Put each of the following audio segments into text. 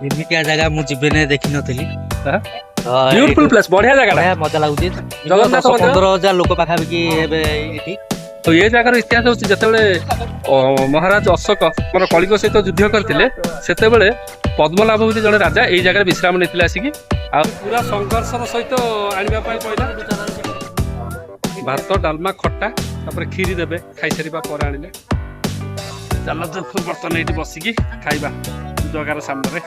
ଏମିତିଆ ଜାଗା ମୁଁ ଜୀବନରେ ଦେଖିନଥିଲି। ब्यूटीफुल प्लेस बढ़िया जगह ବଢିଆ ମଜା ଲାଗୁଛି। ଜଗନ୍ନାଥ ମନ୍ଦିର? 15,000 ଲୋକ ପାଖାପାଖି ଏବେ ଏଠି। तो ये जगार इतिहास होची जतेबेले महाराज अशोक मन कलिंग सहित युद्ध करथिले सेतेबेले पद्मनाभ ବୋଲି जने राजा एई जगह विश्राम नेथिले आसिकी आ पूरा संघर्षर सहित आनिबा पई पहिला भात डालमा खट्टा तापर खीरी देबे खाई सरीबा पर आनिले चल तो बर्तन एठी बसिकी खाइबा जगार सामने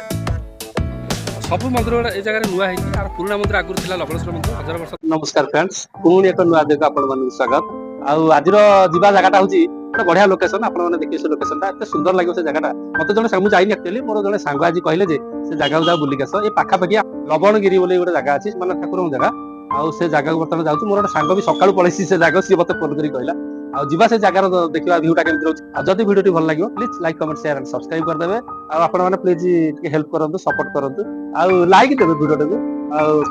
सब मंदिर ए जगह नुआ है और पुराना मंदिर आगुर थिला लबलेश्वर मंदिर 1000 वर्ष। नमस्कार फ्रेंड्स पुणी एक नुआ जगह आपण मानक स्वागत आज जीवा जगह हूँ गोटे बढ़िया लोकेशन आप देखिए से लोकेशन एत सुंदर लगे से जगह मत जो मुझे जाइनि एक्चुअली मोर जो सांग आज कहले से जगह जाओ बुलिक आस ये पाखापाखि लवणगिरी बोली गोटे जगह अच्छी मानने ठाकुर जगह आउ से जगह बर्तमान जाऊँ मोर गोटे सांग भी सकाल पलि से जगह सी मत फोन कर कहला आ जीवा से जगार देखा भ्यूटा केमती रोचे जदि वीडियो भल लगे please like comment share and subscribe करदे आपने प्लीज हेल्प करूँ सपोर्ट करूँ आउ लाइक देवे वीडियो टाक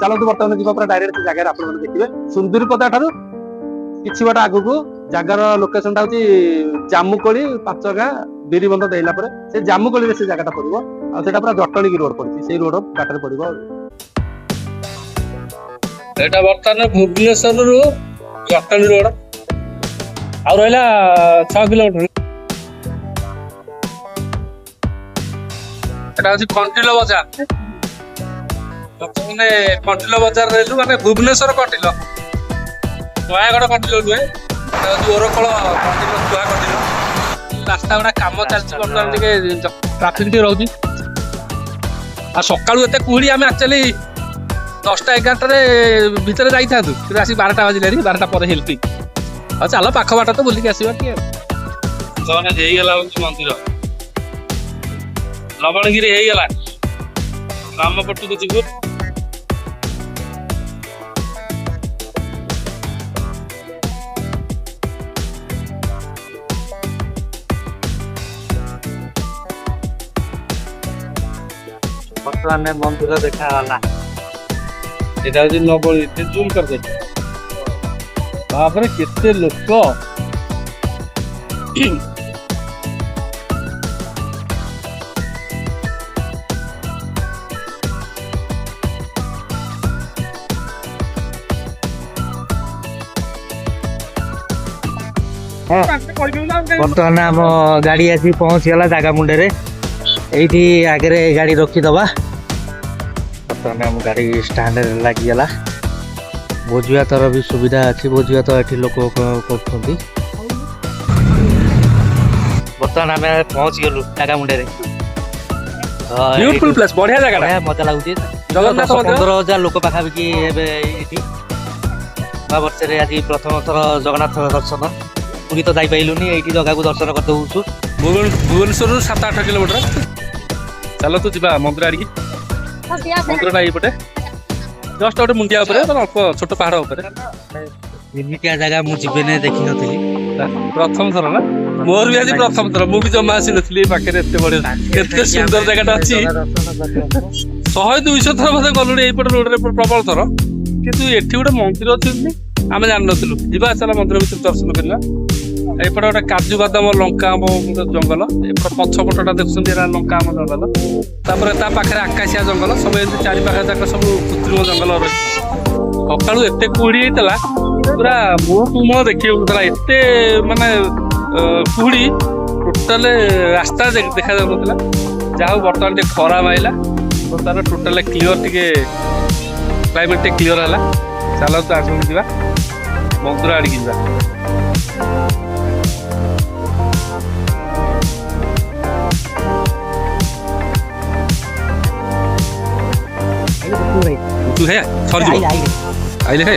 चलते बर्तमान जीवा डायरेक्ट से जगह आप देखिए सुंदरपदा ठार किछि बाट आगु जगार लोकेशन हूँ जामुकोली पांचगाँ बिरीबंध देला से जामुकोली से जगह पड़ो आटा पूरा जटणी रोड पड़ी से रोड बाटर पड़ो एटा बर्तमान भुवनेश्वर रु जटणी रोड आ रहा 6 किलोमीटर कंटिलो बजार कंटिलो बजार रहलु माने भुवनेश्वर कंटिलो नयागढ़ कंटिलो नुहे ओरकल कंटिलो छुआ कंटिलो रास्ता गुड़ा कम चलती ट्राफिक रोचे आ सका कुड़ी आम एक्चुअली 10टा 11टार भितर जाइए आसिक 12टा बजिले 12टा पर हेल्पी हाँ चलो पाख बाट तो बुलिक आसवा कि मंदिर लवणगिरी होगला राम पटू को जीव ବର୍ତ୍ତମାନ ମନ୍ଦିର ଦେଖାଗଲା। এটা হচ্ছে নবনী জুম করে তারপরে কেতে লোক ବର୍ତ୍ତମାନ ଆମ ଗାଡି ଆସି ପହଞ୍ଚିଗଲା ଜାଗା ମୁଣ୍ଡରେ ଏଇଠି ଆଗରେ ଗାଡି ରଖିଦବା। ବର୍ତ୍ତମାନ ଆମ ଗାଡି ଷ୍ଟାଣ୍ଡରେ ଲାଗିଗଲା। ଭୋଜି ଭାତର ବି ସୁବିଧା ଅଛି ଭୋଜି ଭାତ ଏଠି ଲୋକ କରୁଛନ୍ତି। ବର୍ତ୍ତମାନ ଆମେ ପହଞ୍ଚିଗଲୁ ଜାଗା ମୁଣ୍ଡରେ ब्यूटीफुल प्लेस बढ़िया जगह ବଢିଆ ମଜା ଲାଗୁଛି। ଜଗନ୍ନାଥ ମନ୍ଦିର? 15,000 ଲୋକ ପାଖାପାଖି ଏବେ ଏଠି ନୂଆ ବର୍ଷରେ ଆଜି ପ୍ରଥମ ଥର ଜଗନ୍ନାଥ ଦର୍ଶନ ପୁରୀ ତ ଯାଇପାରିଲୁନି ଏଇଠି ଜଗାକୁ ଦର୍ଶନ କରିଦେଉଛୁ। भुवनेश्वर 7-8 किलोमीटर चलो तो जीवा मंदिर आड़िकी मंदिर ये जस्ट गोटे मुंडिया अल्प छोट पहाड़ एमितिया जगह ମୁଁ ଜୀବନରେ ଦେଖିନଥିଲି। प्रथम थर ना मोर भी आज प्रथम थर मुझे जमा आसी नी पाखे एत बढ़िया केते सुंदर जगह अच्छी 100-200 थर मत गलुणी यपट रोड प्रबल थर कितु एठी गोटे मंदिर अच्छी आम जान नु जीवा चला मंदिर भीतर दर्शन करवा एपटे गोटे काजू बादाम लंका आम जंगल एपट पछपटा देखुं लंका आम जंगल तापर ता पाखे आकाशिया जंगल सब एमती चारि पाखे जाक सब कृत्रिम जंगल रही सकालू एत कुहुड़ी होता पूरा मुह देखिए एत माने कुहुड़ी टोटाल रास्ता देखा जाऊला जहाँ बर्तमान टे खरा माइला तार टोटाल क्लीयर टे क्लाइमेट टे क्लीयर है चलो तो आगे जा मंदिर आड़िकी जा तू है थर जीव आइले है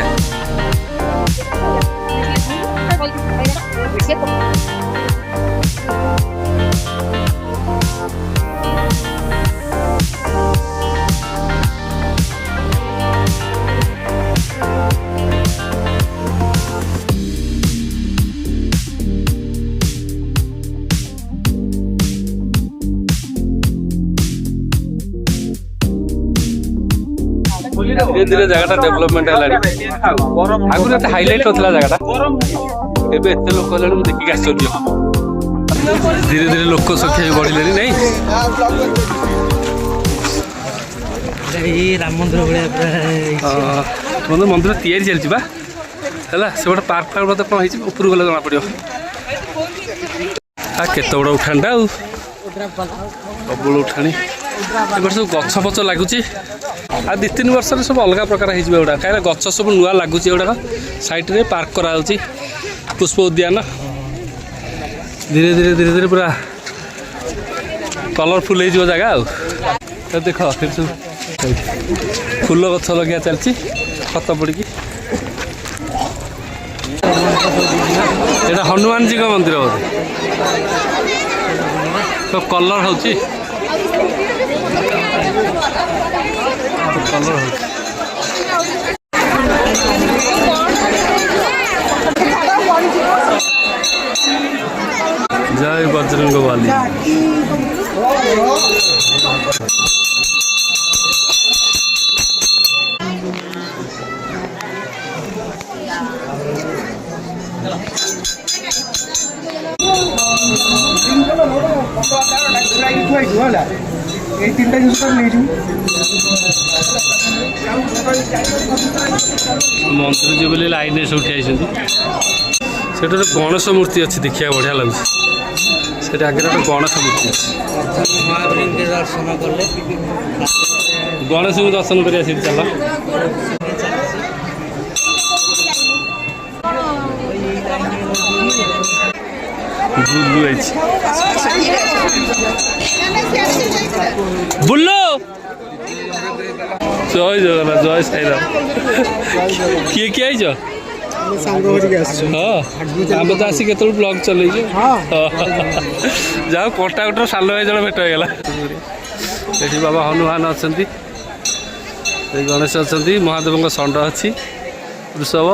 धीरे धीरे जगह डेवलपमेंट है आगुरी एत हाइलाइट होता जगह एत लोक देखिए आश्चर्य धीरे धीरे लोक संख्या बढ़े नहीं ଏଇ ରାମ ମନ୍ଦିର ଭଳିଆ ପୁରା ମନ୍ଦିର ତିଆରି ଚାଲିଛି ବା ହେଲା। ସେ ଗୋଟେ ପାର୍କ ଫାର୍କ ବୋଧେ କ'ଣ ହେଇଛି, ଉପରକୁ ଗଲେ ଜଣା ପଡ଼ିବ। କେତେ ବଡ଼ ଉଠାଣିଟା ଆଉ ପ୍ରବଳ ଉଠାଣି। ଏପଟେ ସବୁ ଗଛ ଫଛ ଲାଗୁଛି। ଆଉ 2-3 ବର୍ଷରେ ସବୁ ଅଲଗା ପ୍ରକାର ହେଇଯିବ ଏଗୁଡ଼ା, କାହିଁକିନା ଗଛ ସବୁ ନୂଆ ଲାଗୁଛି। ଏଗୁଡ଼ାକ ସାଇଡ଼ରେ ପାର୍କ କରାହେଉଛି, ପୁଷ୍ପ ଉଦ୍ୟାନ। ଧୀରେ ଧୀରେ ଧୀରେ ଧୀରେ ପୁରା କଲରଫୁଲ୍ ହେଇଯିବ ଜାଗା ଆଉ। ଦେଖ ସେଠି ସବୁ ଫୁଲ ଗଛ ଲଗେଇବା ଚାଲିଛି ଖତ ପଡ଼ିକି। ଏଇଟା ହନୁମାନଜୀଙ୍କ ମନ୍ଦିର ବୋଧେ, ତ କଲର ହେଉଛି ଜୟ ବଜରଙ୍ଗ ବାଲି। ମନ୍ଦିର ଯିବ ବୋଲି ଲାଇନରେ ସବୁ ଠିଆ ହେଇଛନ୍ତି। ସେଠି ଗୋଟେ ଗଣେଶ ମୂର୍ତ୍ତି ଅଛି, ଦେଖିବାକୁ ବଢ଼ିଆ ଲାଗୁଛି। ସେଠି ଆଗରେ ଗୋଟେ ଗଣେଶ ମୂର୍ତ୍ତି ଅଛି। ଦର୍ଶନ କଲେ ଗଣେଶଙ୍କୁ ଦର୍ଶନ କରିବା ସେଠି ଚାଲ। ବୁଲୁ ହେଇଛି, ବୁଲୁ ଜୟ ଜଗନ୍ନାଥ, ଜୟ ସାଇରାମ। କିଏ କିଏ ଆଇଛ? ହଁ, ଆମେ ତ ଆସି କେତେବେଳେ ବ୍ଲଗ ଚଲେଇଛୁ। ଯାହା କଣ୍ଟାକ୍ଟର ସାନ ଭାଇ ଜଣେ ଭେଟ ହେଇଗଲା। ଏଠି ବାବା ହନୁମାନ ଅଛନ୍ତି, ଏଇ ଗଣେଶ ଅଛନ୍ତି, ମହାଦେବଙ୍କ ଷଣ୍ଢ ଅଛି, ବୃଷଭ।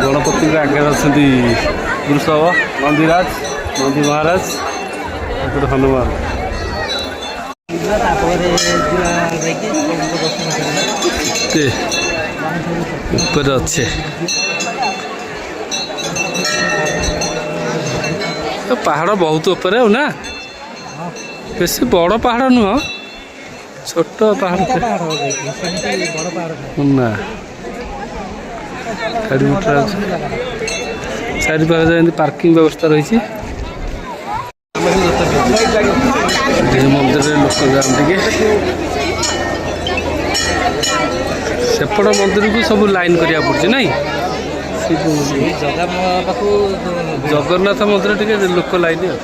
ଗଣପତିଙ୍କ ଆଗରେ ଅଛନ୍ତି ବୃଷଭ, ନନ୍ଦିରାଜ, ନନ୍ଦୀ ମହାରାଜ, ଏପଟେ ହନୁମାନ। ଉପରେ ଅଛି ପାହାଡ଼ ବହୁତ ଉପରେ ଆଉ ନା, ବେଶୀ ବଡ଼ ପାହାଡ଼ ନୁହଁ, ଛୋଟ ପାହାଡ଼ ନା। ଗାଡ଼ି ମଟର ଅଛି ଚାରିପାଖରେ, ଯେମିତି ପାର୍କିଂ ବ୍ୟବସ୍ଥା ରହିଛି। ମନ୍ଦିରରେ ଲୋକ ଯାଆନ୍ତି କି ସେପଟ ମନ୍ଦିରକୁ ସବୁ ଲାଇନ୍ କରିବାକୁ ପଡ଼ୁଛି ନାଇଁ। ଜଗନ୍ନାଥ ମନ୍ଦିର ଟିକେ ଲୋକ ଲାଇନ୍ ଆଉ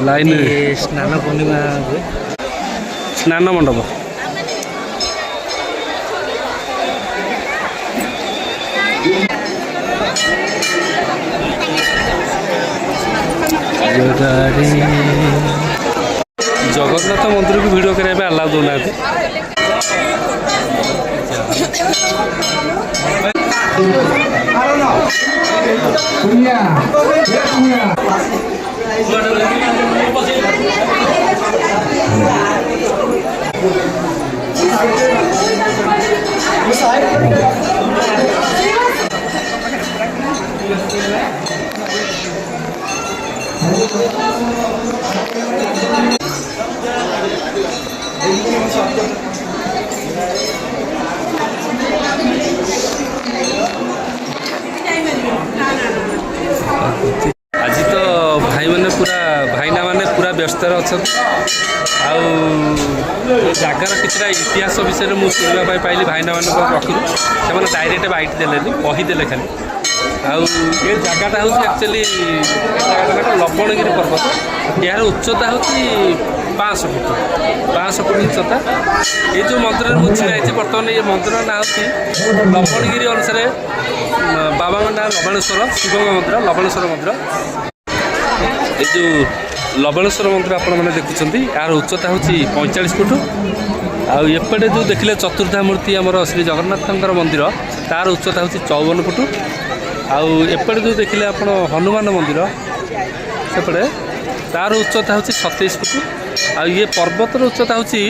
ଲାଇନ୍। ସ୍ନାନ ପୂର୍ଣ୍ଣିମା ହୁଏ, ସ୍ନାନ ମଣ୍ଡପ। ଜଗନ୍ନାଥ ମନ୍ଦିରକୁ ଭିଡ଼ିଓ କରିବା ପାଇଁ ଆଲାଉ ଦେଉନାହାନ୍ତି। ଆଜି ତ ଭାଇମାନେ ପୁରା ଭାଇନାମାନେ ପୁରା ବ୍ୟସ୍ତରେ ଅଛନ୍ତି। ଆଉ ଏ ଜାଗାର କିଛିଟା ଇତିହାସ ବିଷୟରେ ମୁଁ ଶୁଣିବା ପାଇଁ ପାଇଲି ଭାଇନାମାନଙ୍କ ପାଖରୁ। ସେମାନେ ଡାଇରେକ୍ଟ ବାଇଟ୍ ଦେଲେନି, କହିଦେଲେ ଖାଲି। ଆଉ ଏ ଜାଗାଟା ହେଉଛି ଆକ୍ଚୁଆଲି ଲବଣଗିରି ପର୍ବତ। ଏହାର ଉଚ୍ଚତା ହେଉଛି 500 ଫୁଟ, 500 ଫୁଟ ଉଚ୍ଚତା। ଏ ଯେଉଁ ମନ୍ଦିରରେ ମୁଁ ଛିଡ଼ା ହେଇଛି ବର୍ତ୍ତମାନ, ଏ ମନ୍ଦିର ନାଁ ହେଉଛି ଲବଣଗିରି ଅନୁସାରେ ବାବାଙ୍କ ନାଁ ଲବଣେଶ୍ୱର, ଶିବଙ୍କ ମନ୍ଦିର ଲବଣେଶ୍ୱର ମନ୍ଦିର। ଏ ଯେଉଁ ଲବଣେଶ୍ୱର ମନ୍ଦିର ଆପଣମାନେ ଦେଖୁଛନ୍ତି, ଏହାର ଉଚ୍ଚତା ହେଉଛି 45 ଫୁଟ। ଆଉ ଏପଟେ ଯେଉଁ ଦେଖିଲେ ଚତୁର୍ଦ୍ଧା ମୂର୍ତ୍ତି ଆମର ଶ୍ରୀ ଜଗନ୍ନାଥଙ୍କର ମନ୍ଦିର, ତା'ର ଉଚ୍ଚତା ହେଉଛି 54 ଫୁଟ। ଆଉ ଏପଟେ ଯେଉଁ ଦେଖିଲେ ଆପଣ ହନୁମାନ ମନ୍ଦିର ସେପଟେ, ତା'ର ଉଚ୍ଚତା ହେଉଛି 27 ଫୁଟ। ଆଉ ଇଏ ପର୍ବତର ଉଚ୍ଚତା ହେଉଛି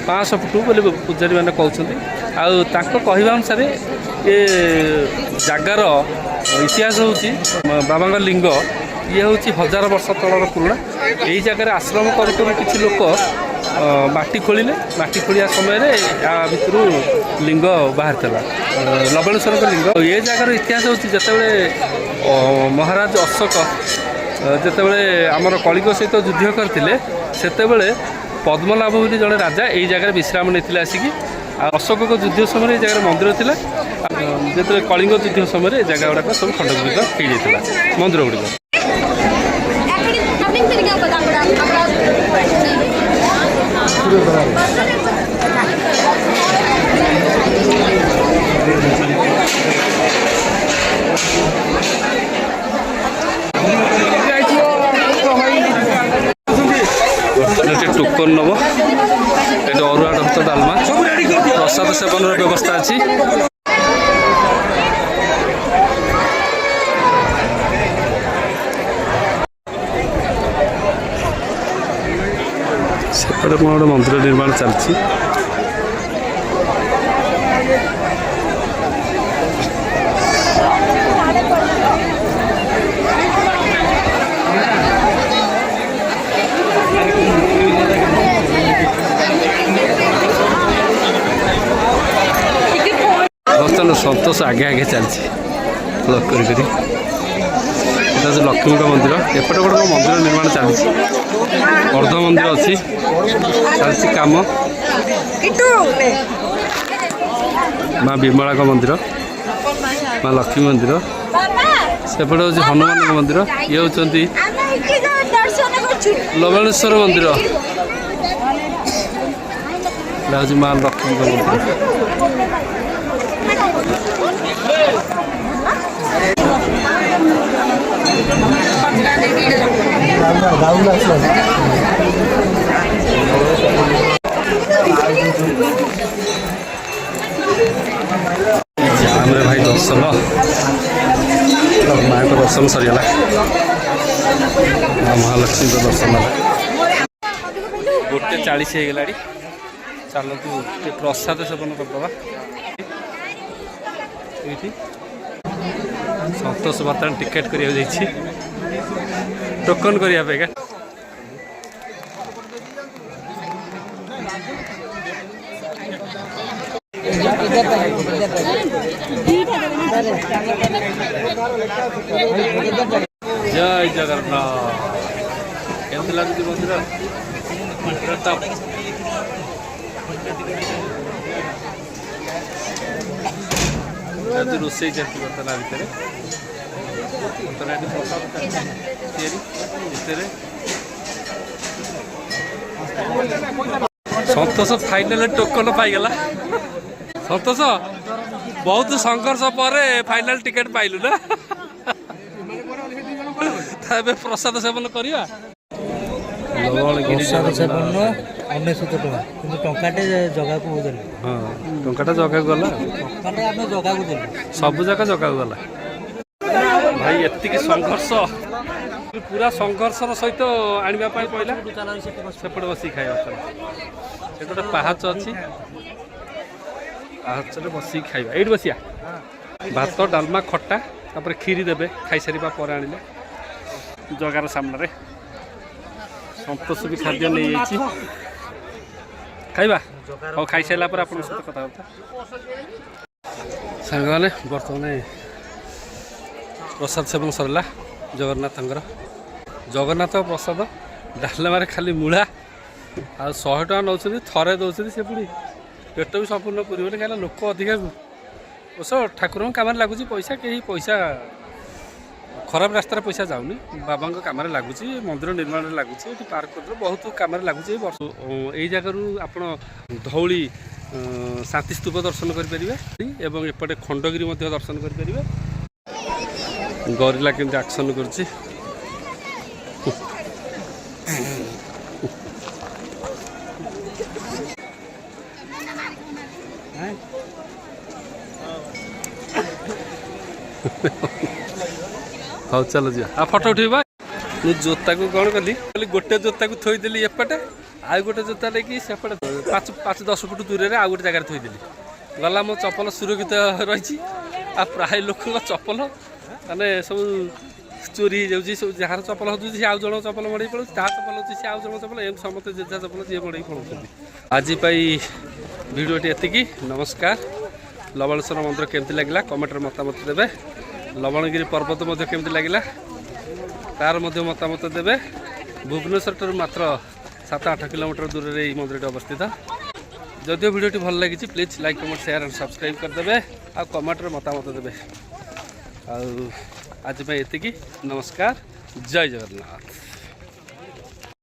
500 फुट बोली पूजारी मैंने कहते कहवा अनुसार ये जगार इतिहास हूँ बाबा लिंग ये हूँ 1000 वर्ष तलर पुराणा यही जगह आश्रम कर किसी लोक माटी खोलिले माटी खोलिया समय भितर लिंग बाहर लवणेश्वर लिंग ये जगार इतिहास हूँ जिते महाराज अशोक जितेबाला आमर कलिंग सहित युद्ध करते से पद्मनाभ बोली जड़े राजा यही जगह विश्राम नहीं आसिक अशोक युद्ध समय ये जगह मंदिर था जो कलिंग युद्ध समय जगह गुड़ाक सब खंडग्रीत हो जाता मंदिर गुड़िक टोकन नब ये अरुआ भात डालमा प्रसाद सेवन व्यवस्था अच्छी सेपटे गोटे मंदिर निर्माण चलती सतोष आगे आगे चलती लक कर लक्ष्मी का मंदिर एपटे गोटे मंदिर निर्माण चलती अर्ध मंदिर अच्छी चलती काम माँ विमला का मंदिर माँ लक्ष्मी मंदिर सेपटे हूँ हनुमान का मंदिर ये हूँ लवणेश्वर मंदिर हूँ माँ लक्ष्मी का मंदिर जाम्रे भाई दर्शन माँ को दर्शन सरीगला महालक्ष्मी को दर्शन 1:40 हो गला चलतु प्रसाद सेवन करदे ये सतोष बर्तमान टिकेट करा टोकन करने जय जगन्नाथ केमती लगुच मंदिर रोसे चलती बर्तमान भितर बर्तमान प्रसाद सतोष फाइनल टोकन पाईगला सतोष बहुत संघर्ष पर फाइनल टिकेट पाइलु ना प्रसाद सेवन करवा प्रसाद सेवन 99 टका कि टंकाटे जगह को देले हाँ टंकाटा जगह गला टंकाटे आमे जगह को देले सब जगह जगह गला भाई एति संघर्ष पूरा संघर्षर सहित आनिबा पाई पइला सेपटे बसी खाइबा से गोटे पाहाच अच्छी पाहाच बसी खाइबा एइट बसिया भात डालमा खट्टा तापर खीरी देबे खाई सारिबा पर आनिले जगार सामने संतोष भी खाद्य नहीं खाइबा और खाई सारा पर आप सहित कथा सांग मैंने बर्तमान प्रसाद सेवन सरला जगन्नाथ जगन्नाथ प्रसाद डालमारे खाली मूला आ 100 टका नौ थे दौरान से पुणी पेट भी संपूर्ण पूरी कहीं लोक अधिका ओस ठाकुर कम लगुच पैसा कहीं पैसा खराब रास्तार पैसा जाऊनी बाबा कम लगुच मंदिर निर्माण लगुच पार्क बहुत कम लगुच यही जगार आप धौली शांति स्तूप दर्शन करेंगे एवं एपटे खंडगिरी दर्शन करेंगे गरिला केमती एक्शन करुच्ची हाँ चलो जी आ फटो उठेबा मु जोता को कौन कली गोटे जोता को थोईदेली एपटे आ ଆଉ ଗୋଟେ ଜୋତା ନେଇକି ସେପଟେ 5-10 ଫୁଟ ଦୂରରେ ଆଉ ଗୋଟେ ଜାଗାରେ ଥୋଇଦେଲି। ଗଲା ମୋ ଚପଲ ସୁରକ୍ଷିତ ରହିଛି। ଆଉ ପ୍ରାୟ ଲୋକଙ୍କ ଚପଲ ମାନେ ସବୁ ଚୋରି ହେଇଯାଉଛି। ସବୁ ଯାହାର ଚପଲ ହଉଛି ସେ ଆଉ ଜଣଙ୍କ ଚପଲ ମଡ଼େଇ ପଳାଉଛି, ଯାହା ଚପଲ ହଉଛି ସେ ଆଉ ଜଣଙ୍କ ଚପଲ, ଏମିତି ସମସ୍ତେ ଯେଝା ଚପଲ ଯିଏ ମଡ଼େଇ ପଳାଉଛନ୍ତି। ଆଜି ପାଇଁ ଭିଡ଼ିଓଟି ଏତିକି। ନମସ୍କାର। ଲବଣେଶ୍ୱର ମନ୍ଦିର କେମିତି ଲାଗିଲା କମେଣ୍ଟରେ ମତାମତ ଦେବେ। ଲବଣଗିରି ପର୍ବତ ମଧ୍ୟ କେମିତି ଲାଗିଲା ତାର ମଧ୍ୟ ମତାମତ ଦେବେ। ଭୁବନେଶ୍ୱରଠାରୁ ମାତ୍ର 7-8 କିଲୋମିଟର ଦୂରରେ ଏହି ମନ୍ଦିରଟି ଅବସ୍ଥିତ। ଯଦିଓ ଭିଡ଼ିଓଟି ଭଲ ଲାଗିଛି please like comment share and subscribe କରିଦେବେ ଆଉ କମେଣ୍ଟରେ ମତାମତ ଦେବେ। ଆଉ ଆଜି ପାଇଁ ଏତିକି। ନମସ୍କାର। ଜୟ ଜଗନ୍ନାଥ।